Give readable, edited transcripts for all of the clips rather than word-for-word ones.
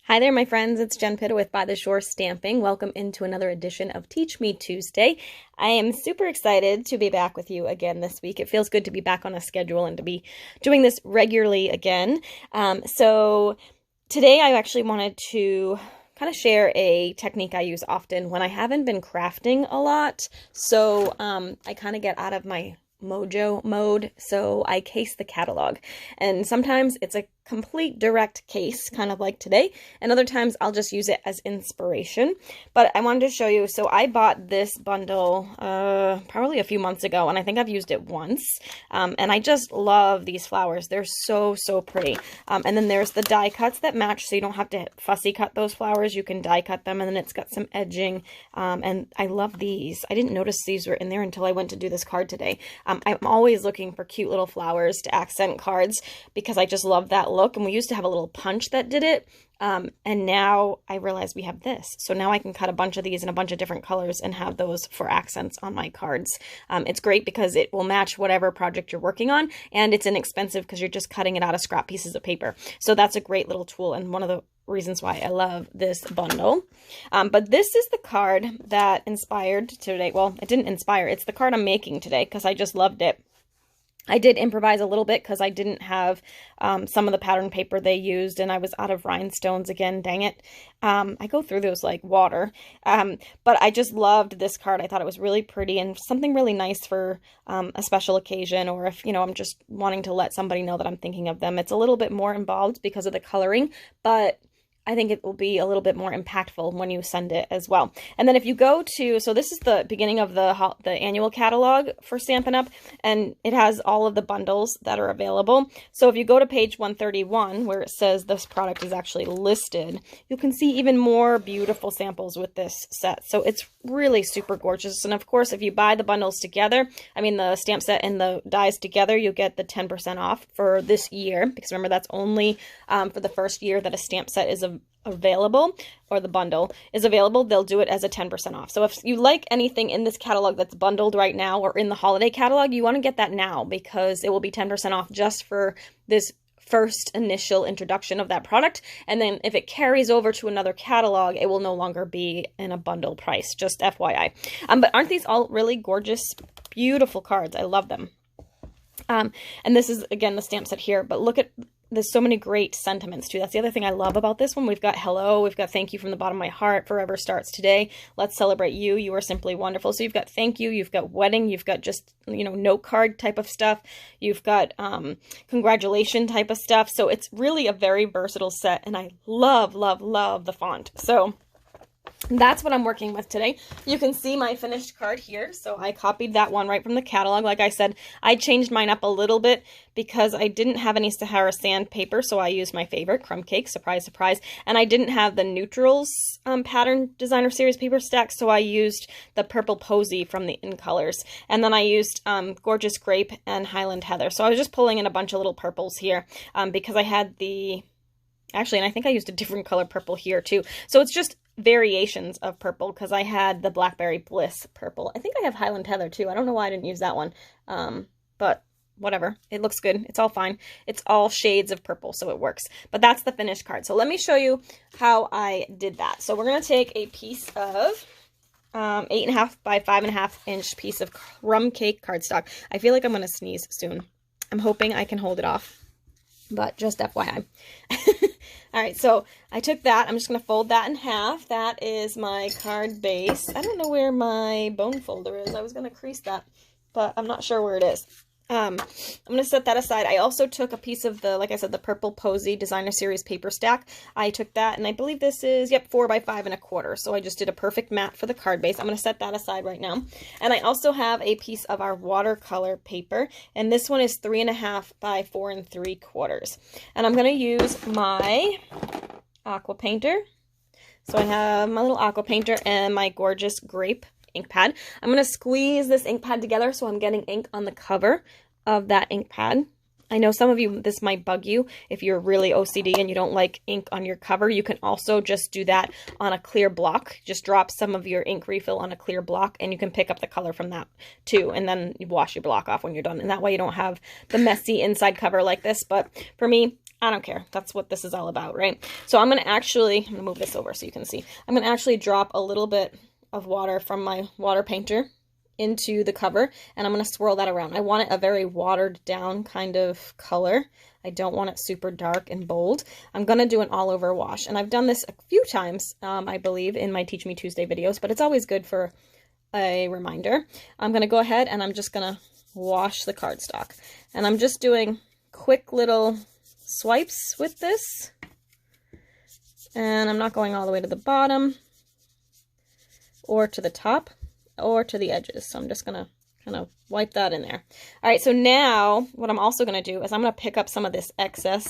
Hi there, my friends. It's Jen Pitta with By the Shore Stamping. Welcome into another edition of Teach Me Tuesday. I am super excited to be back with you again this week. It feels good to be back on a schedule and to be doing this regularly again. So today I actually wanted to kind of share a technique I use often when I haven't been crafting a lot. So I kind of get out of my mojo mode, so I case the catalog. And sometimes it's a complete direct case, kind of like today, and other times I'll just use it as inspiration. But I wanted to show you, so I bought this bundle probably a few months ago, and I think I've used it once, and I just love these flowers. They're so pretty. And then there's the die cuts that match, so you don't have to fussy cut those flowers. You can die cut them, and then it's got some edging, and I love these. I didn't notice these were in there until I went to do this card today. I'm always looking for cute little flowers to accent cards because I just love that look. And we used to have a little punch that did it. And now I realize we have this. So now I can cut a bunch of these in a bunch of different colors and have those for accents on my cards. It's great because it will match whatever project you're working on. And it's inexpensive because you're just cutting it out of scrap pieces of paper. So that's a great little tool and one of the reasons why I love this bundle. But this is the card that inspired today. Well, it didn't inspire. It's the card I'm making today because I just loved it. I did improvise a little bit because I didn't have some of the pattern paper they used, and I was out of rhinestones again, dang it. I go through those like water. But I just loved this card. I thought it was really pretty and something really nice for a special occasion, or if, you know, I'm just wanting to let somebody know that I'm thinking of them. It's a little bit more involved because of the coloring, but I think it will be a little bit more impactful when you send it as well. And then if you go to, so this is the beginning of the annual catalog for Stampin' Up, and it has all of the bundles that are available. So if you go to page 131, where it says this product is actually listed, you can see even more beautiful samples with this set. So it's really super gorgeous. And of course, if you buy the bundles together, I mean the stamp set and the dies together, you get the 10% off for this year. Because remember, that's only for the first year that a stamp set is available, or the bundle is available. They'll do it as a 10% off. So if you like anything in this catalog that's bundled right now or in the holiday catalog, you want to get that now because it will be 10% off just for this first initial introduction of that product. And then if it carries over to another catalog, it will no longer be in a bundle price, just FYI. But aren't these all really gorgeous, beautiful cards? I love them. And this is, again, the stamp set here, but look at, there's so many great sentiments too. That's the other thing I love about this one. We've got hello, we've got thank you from the bottom of my heart, forever starts today, let's celebrate you, you are simply wonderful. So you've got thank you, you've got wedding, you've got just, you know, note card type of stuff, you've got congratulation type of stuff. So it's really a very versatile set, and I love the font. So that's what I'm working with today. You can see my finished card here. So I copied that one right from the catalog. Like I said, I changed mine up a little bit because I didn't have any Sahara sandpaper. So I used my favorite, Crumb Cake, surprise, surprise. And I didn't have the Neutrals Pattern Designer Series paper stack. So I used the Purple Posy from the In Colors. And then I used Gorgeous Grape and Highland Heather. So I was just pulling in a bunch of little purples here because I had the, actually, and I think I used a different color purple here too. So it's just variations of purple because I had the Blackberry Bliss purple. I think I have Highland Heather too. I don't know why I didn't use that one, but whatever. It looks good. It's all fine. It's all shades of purple, so it works. But that's the finished card. So let me show you how I did that. So we're going to take a piece of 8.5 by 5.5 inch piece of Crumb Cake cardstock. I feel like I'm going to sneeze soon. I'm hoping I can hold it off, but just FYI. All right, so I took that. I'm just going to fold that in half. That is my card base. I don't know where my bone folder is. I was going to crease that, but I'm not sure where it is. I'm going to set that aside. I also took a piece of the, like I said, the Purple Posy Designer Series paper stack. I took that, and I believe this is, yep, 4 by 5.25. So I just did a perfect mat for the card base. I'm going to set that aside right now. And I also have a piece of our watercolor paper, and this one is 3.5 by 4 3/4. And I'm going to use my aqua painter. So I have my little aqua painter and my Gorgeous Grape ink pad. I'm going to squeeze this ink pad together so I'm getting ink on the cover of that ink pad. I know some of you, this might bug you if you're really OCD and you don't like ink on your cover. You can also just do that on a clear block. Just drop some of your ink refill on a clear block and you can pick up the color from that too. And then you wash your block off when you're done. And that way you don't have the messy inside cover like this. But for me, I don't care. That's what this is all about, right? So I'm going to move this over so you can see. I'm going to actually drop a little bit of water from my water painter into the cover, and I'm going to swirl that around. I want it a very watered down kind of color. I don't want it super dark and bold. I'm going to do an all over wash, and I've done this a few times, I believe, in my Teach Me Tuesday videos, but it's always good for a reminder. I'm going to go ahead and I'm just going to wash the cardstock, and I'm just doing quick little swipes with this, and I'm not going all the way to the bottom or to the top or to the edges. So I'm just going to kind of wipe that in there. All right, so now what I'm also going to do is I'm going to pick up some of this excess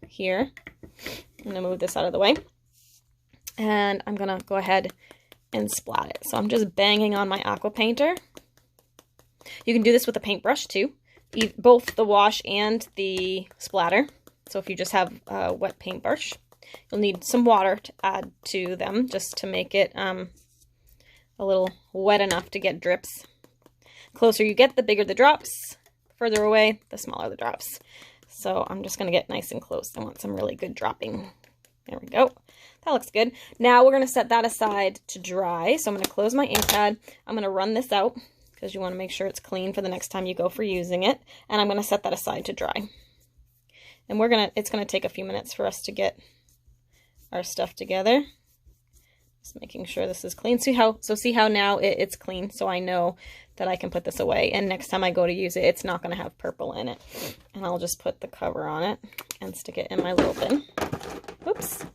here. I'm going to move this out of the way, and I'm going to go ahead and splat it. So I'm just banging on my aqua painter. You can do this with a paintbrush too, both the wash and the splatter. So if you just have a wet paintbrush, you'll need some water to add to them just to make it a little wet enough to get drips. The closer you get, the bigger the drops. The further away, the smaller the drops. So I'm just going to get nice and close. I want some really good dropping. There we go. That looks good. Now we're going to set that aside to dry. So I'm going to close my ink pad. I'm going to run this out because you want to make sure it's clean for the next time you go for using it. And I'm going to set that aside to dry. And it's going to take a few minutes for us to get our stuff together. Just making sure this is clean. See how now it's clean, so I know that I can put this away. And next time I go to use it, it's not going to have purple in it. And I'll just put the cover on it and stick it in my little bin. Oops.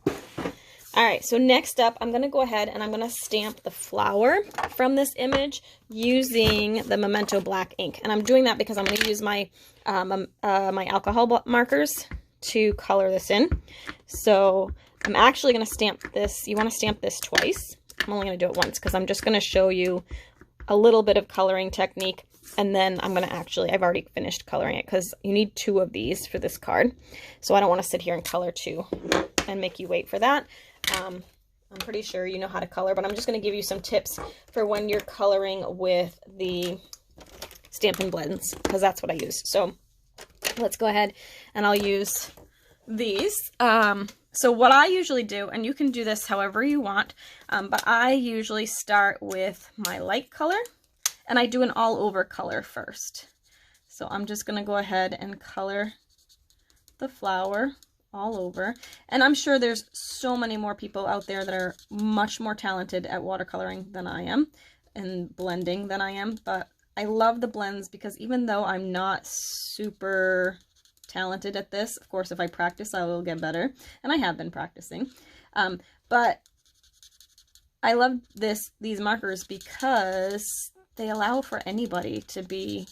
All right, so next up, I'm going to go ahead and I'm going to stamp the flower from this image using the Memento black ink. And I'm doing that because I'm going to use my my alcohol markers to color this in. So I'm actually going to stamp this. You want to stamp this twice. I'm only going to do it once because I'm just going to show you a little bit of coloring technique. And then I'm going to I've already finished coloring it because you need 2 of these for this card. So I don't want to sit here and color 2 and make you wait for that. I'm pretty sure you know how to color, but I'm just going to give you some tips for when you're coloring with the Stampin' Blends, because that's what I use. So let's go ahead and I'll use these. So what I usually do, and you can do this however you want, but I usually start with my light color, and I do an all over color first. So I'm just going to go ahead and color the flower all over. And I'm sure there's so many more people out there that are much more talented at watercoloring than I am and blending than I am, but I love the blends because even though I'm not super talented at this, of course if I practice I will get better, and I have been practicing, but I love these markers because they allow for anybody to be,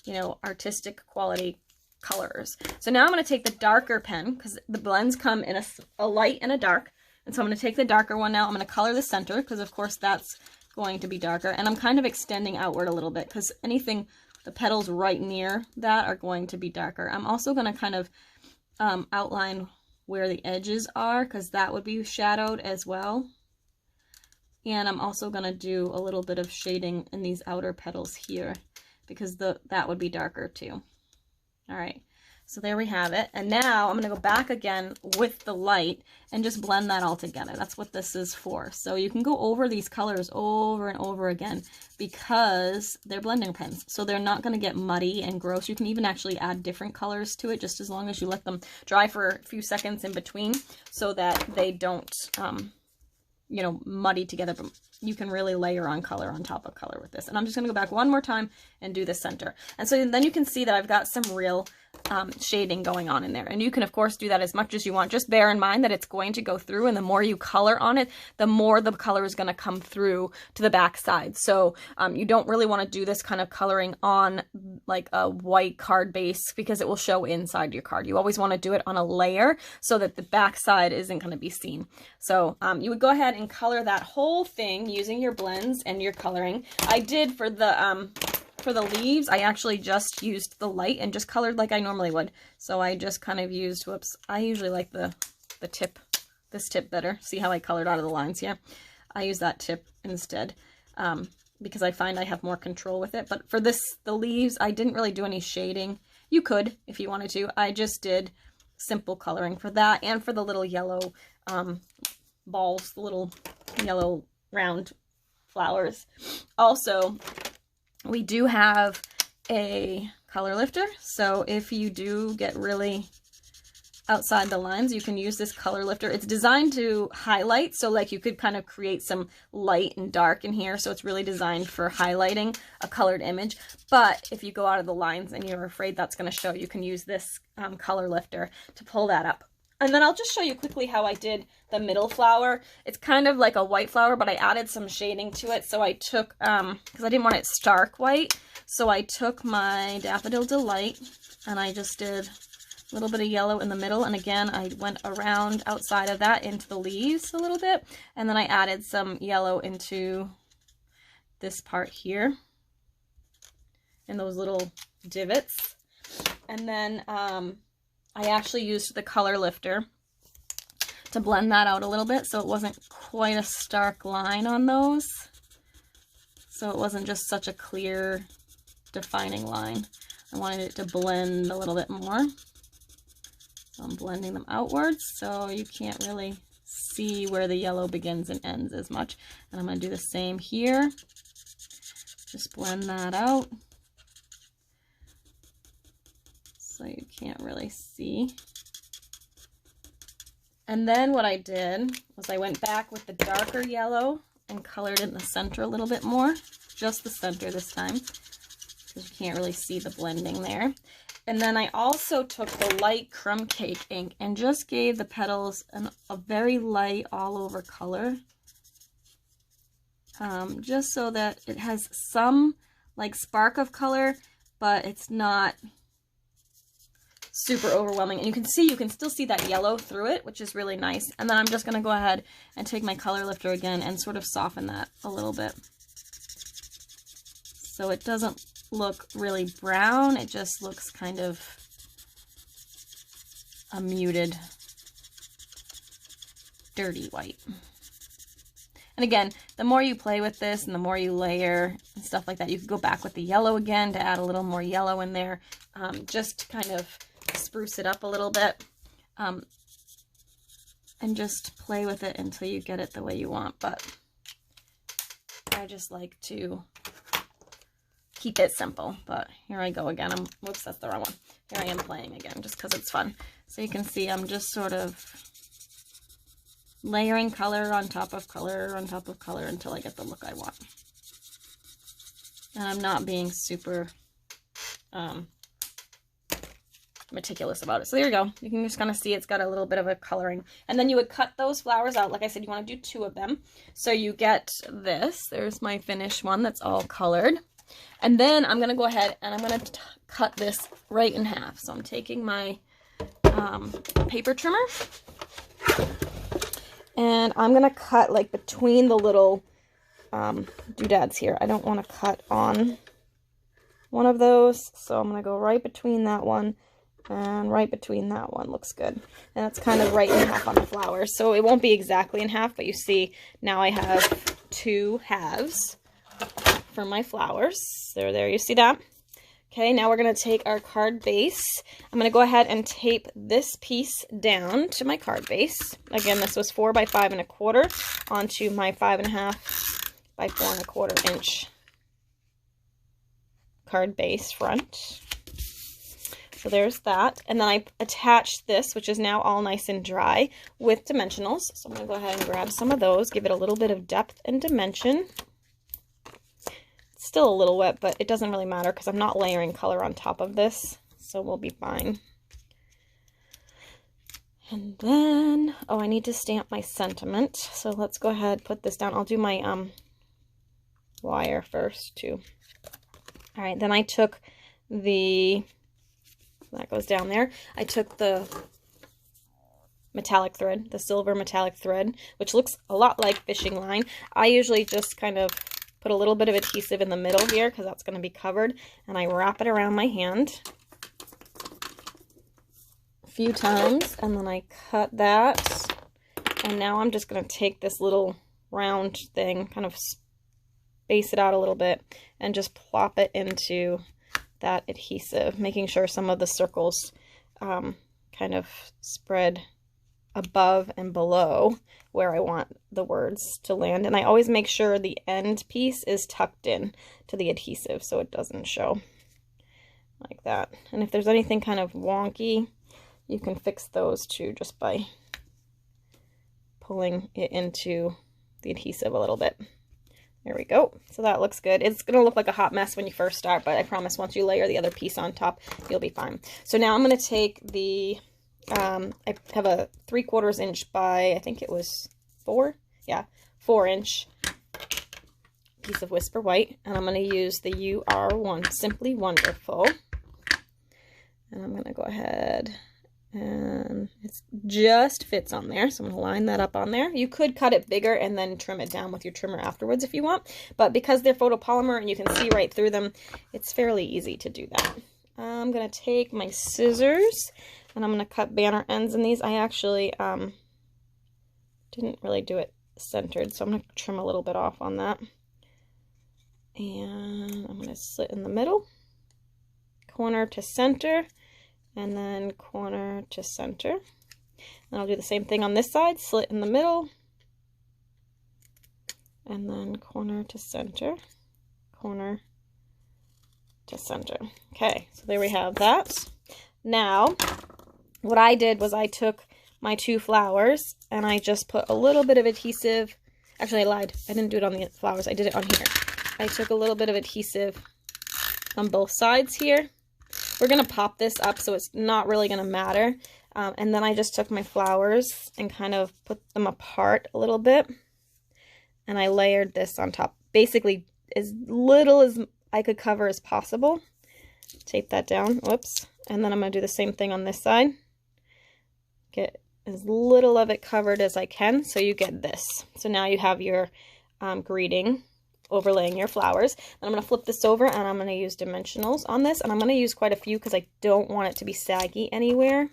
you know, artistic quality colors. So now I'm going to take the darker pen because the blends come in a light and a dark. And so I'm going to take the darker one now. I'm going to color the center because of course that's going to be darker. And I'm kind of extending outward a little bit because anything, the petals right near that are going to be darker. I'm also going to kind of outline where the edges are because that would be shadowed as well. And I'm also going to do a little bit of shading in these outer petals here because that would be darker too. All right, so there we have it. And now I'm going to go back again with the light and just blend that all together. That's what this is for. So you can go over these colors over and over again because they're blending pens. So they're not going to get muddy and gross. You can even actually add different colors to it just as long as you let them dry for a few seconds in between so that they don't, you know, muddy together. But you can really layer on color on top of color with this. And I'm just going to go back one more time and do the center. And so then you can see that I've got some real shading going on in there. And you can, of course, do that as much as you want. Just bear in mind that it's going to go through, and the more you color on it, the more the color is going to come through to the back side. So you don't really want to do this kind of coloring on like a white card base because it will show inside your card. You always want to do it on a layer so that the back side isn't going to be seen. So you would go ahead and color that whole thing using your blends and your coloring. I did for the leaves, I actually just used the light and just colored like I normally would. So I just kind of used, whoops, I usually like this tip better. See how I colored out of the lines here? I use that tip instead because I find I have more control with it. But for the leaves, I didn't really do any shading. You could if you wanted to. I just did simple coloring for that and for the little yellow balls, the little yellow round flowers. Also, we do have a color lifter, so if you do get really outside the lines, you can use this color lifter. It's designed to highlight, so like you could kind of create some light and dark in here, so it's really designed for highlighting a colored image. But if you go out of the lines and you're afraid that's going to show, you can use this color lifter to pull that up. And then I'll just show you quickly how I did the middle flower. It's kind of like a white flower, but I added some shading to it. So I took, because I didn't want it stark white, so I took my Daffodil Delight and I just did a little bit of yellow in the middle. And again, I went around outside of that into the leaves a little bit. And then I added some yellow into this part here in those little divots. And then I actually used the color lifter to blend that out a little bit so it wasn't quite a stark line on those. So it wasn't just such a clear, defining line. I wanted it to blend a little bit more. So I'm blending them outwards so you can't really see where the yellow begins and ends as much. And I'm going to do the same here. Just blend that out so you can't really see. And then what I did was I went back with the darker yellow and colored in the center a little bit more, just the center this time, because you can't really see the blending there. And then I also took the light crumb cake ink and just gave the petals a very light all over color, just so that it has some like spark of color, but it's not super overwhelming. And you can still see that yellow through it, which is really nice. And then I'm just going to go ahead and take my color lifter again and sort of soften that a little bit, so it doesn't look really brown. It just looks kind of a muted, dirty white. And again, the more you play with this and the more you layer and stuff like that, you could go back with the yellow again to add a little more yellow in there, just to kind of spruce it up a little bit, and just play with it until you get it the way you want. But I just like to keep it simple. But here I go again. Whoops, that's the wrong one. Here I am playing again just because it's fun. So you can see I'm just sort of layering color on top of color on top of color until I get the look I want. And I'm not being super meticulous about it. So there you go. You can just kind of see it's got a little bit of a coloring. And then you would cut those flowers out. Like I said, you want to do 2 of them. So you get this. There's my finished one that's all colored. And then I'm going to go ahead and I'm going to cut this right in half. So I'm taking my paper trimmer and I'm going to cut like between the little doodads here. I don't want to cut on one of those, so I'm going to go right between that one and right between that one. Looks good. And that's kind of right in half on the flowers, so it won't be exactly in half, but you see now I have 2 halves for my flowers. There, you see that? Okay, now we're going to take our card base. I'm going to go ahead and tape this piece down to my card base. Again, this was 4 by 5 1/4 onto my 5.5 by 4 1/4 inch card base front. So there's that. And then I attached this, which is now all nice and dry, with dimensionals. So I'm going to go ahead and grab some of those, give it a little bit of depth and dimension. Still a little wet, but it doesn't really matter because I'm not layering color on top of this, so we'll be fine. And then, oh, I need to stamp my sentiment, so let's go ahead, put this down. I'll do my wire first too. All right, then I took that goes down there. I took the metallic thread, the silver metallic thread, which looks a lot like fishing line. I usually just kind of put a little bit of adhesive in the middle here because that's going to be covered, and I wrap it around my hand a few times, and then I cut that. And now I'm just going to take this little round thing, kind of space it out a little bit, and just plop it into that adhesive, making sure some of the circles kind kind of spread above and below where I want the words to land. And I always make sure the end piece is tucked in to the adhesive so it doesn't show like that. And if there's anything kind of wonky, you can fix those too just by pulling it into the adhesive a little bit. There we go. So that looks good. It's going to look like a hot mess when you first start, but I promise once you layer the other piece on top, you'll be fine. So now I'm going to take the, I have a 3/4 inch by, I think it was 4? Yeah, 4-inch piece of Whisper White. And I'm going to use the UR1 Simply Wonderful. And I'm going to go ahead and it just fits on there, so I'm going to line that up on there. You could cut it bigger and then trim it down with your trimmer afterwards if you want, but because they're photopolymer and you can see right through them, it's fairly easy to do that. I'm going to take my scissors and I'm going to cut banner ends in these. I actually didn't really do it centered, so I'm going to trim a little bit off on that. And I'm going to slit in the middle, corner to center, and then corner to center. And I'll do the same thing on this side, slit in the middle, and then corner to center, corner to center. Okay, so there we have that. Now, what I did was I took my 2 flowers and I just put a little bit of adhesive. Actually, I lied. I didn't do it on the flowers. I did it on here. I took a little bit of adhesive on both sides here. We're going to pop this up, so it's not really going to matter. And then I just took my flowers and kind of put them apart a little bit. And I layered this on top. Basically, as little as I could cover as possible. Tape that down. Whoops. And then I'm going to do the same thing on this side. Get as little of it covered as I can, so you get this. So now you have your greeting overlaying your flowers. And I'm going to flip this over and I'm going to use dimensionals on this. And I'm going to use quite a few because I don't want it to be saggy anywhere.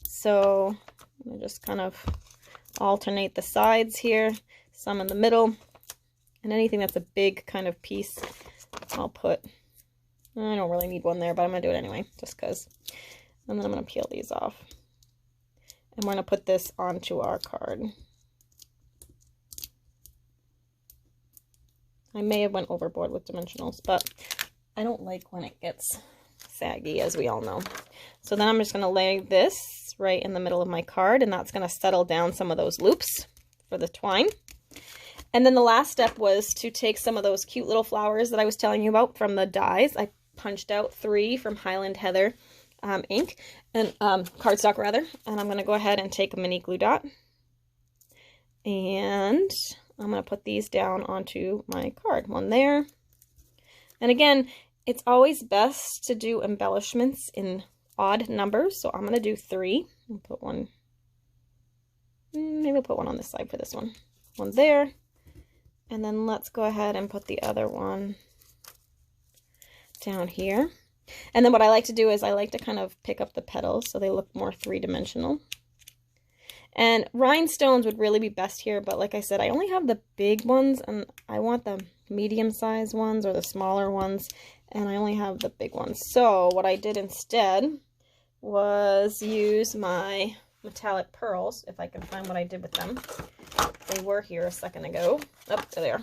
So I'm going to just kind of alternate the sides here, some in the middle, and anything that's a big kind of piece, I'll put. I don't really need one there, but I'm going to do it anyway, just because. And then I'm going to peel these off. And we're going to put this onto our card. I may have went overboard with dimensionals, but I don't like when it gets saggy, as we all know. So then I'm just going to lay this right in the middle of my card, and that's going to settle down some of those loops for the twine. And then the last step was to take some of those cute little flowers that I was telling you about from the dies. I punched out 3 from Highland Heather ink, and cardstock rather, and I'm going to go ahead and take a mini glue dot, and I'm going to put these down onto my card. One there. And again, it's always best to do embellishments in odd numbers. So I'm going to do 3. I'll put one. Maybe I'll put one on this side for this one. One there. And then let's go ahead and put the other one down here. And then what I like to do is I like to kind of pick up the petals so they look more 3-dimensional. And rhinestones would really be best here, but like I said, I only have the big ones, and I want the medium-sized ones or the smaller ones, and I only have the big ones. So what I did instead was use my metallic pearls, if I can find what I did with them. They were here a second ago. Oh, there.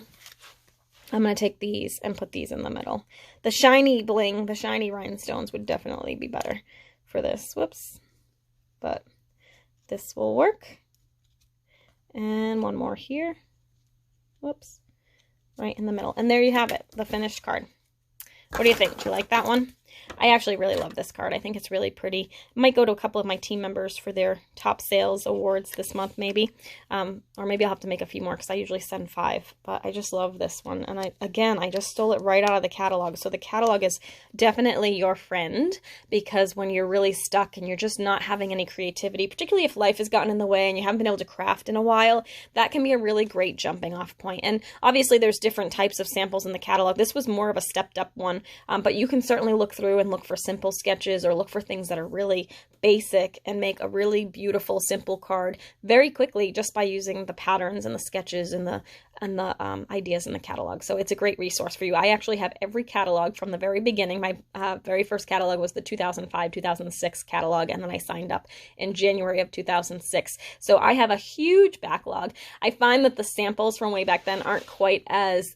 I'm going to take these and put these in the middle. The shiny bling, the shiny rhinestones would definitely be better for this. Whoops. But this will work. And one more here. Whoops. Right in the middle. And there you have it, the finished card. What do you think? Do you like that one? I actually really love this card. I think it's really pretty. I might go to a couple of my team members for their top sales awards this month, maybe. Or maybe I'll have to make a few more because I usually send 5. But I just love this one. And I just stole it right out of the catalog. So the catalog is definitely your friend, because when you're really stuck and you're just not having any creativity, particularly if life has gotten in the way and you haven't been able to craft in a while, that can be a really great jumping off point. And obviously there's different types of samples in the catalog. This was more of a stepped up one, but you can certainly look through through and look for simple sketches or look for things that are really basic and make a really beautiful, simple card very quickly just by using the patterns and the sketches and the ideas in the catalog. So it's a great resource for you. I actually have every catalog from the very beginning. My very first catalog was the 2005-2006 catalog, and then I signed up in January of 2006. So I have a huge backlog. I find that the samples from way back then aren't quite as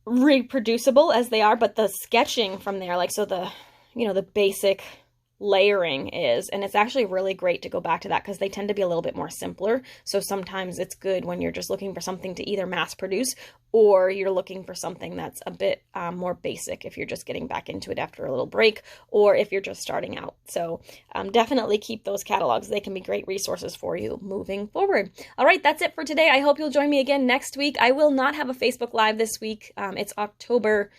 reproducible as they are, but the sketching from there, like, so the, you know, the basic layering is, and it's actually really great to go back to that because they tend to be a little bit more simpler. So sometimes it's good when you're just looking for something to either mass produce or you're looking for something that's a bit more basic if you're just getting back into it after a little break or if you're just starting out. So definitely keep those catalogs. They can be great resources for you moving forward. All right, that's it for today. I hope you'll join me again next week. I will not have a Facebook Live this week. It's October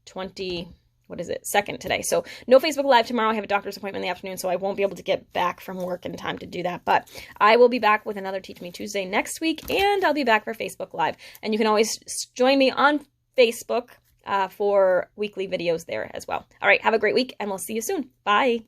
2nd today. So no Facebook Live tomorrow. I have a doctor's appointment in the afternoon, so I won't be able to get back from work in time to do that. But I will be back with another Teach Me Tuesday next week, and I'll be back for Facebook Live. And you can always join me on Facebook for weekly videos there as well. All right, have a great week, and we'll see you soon. Bye.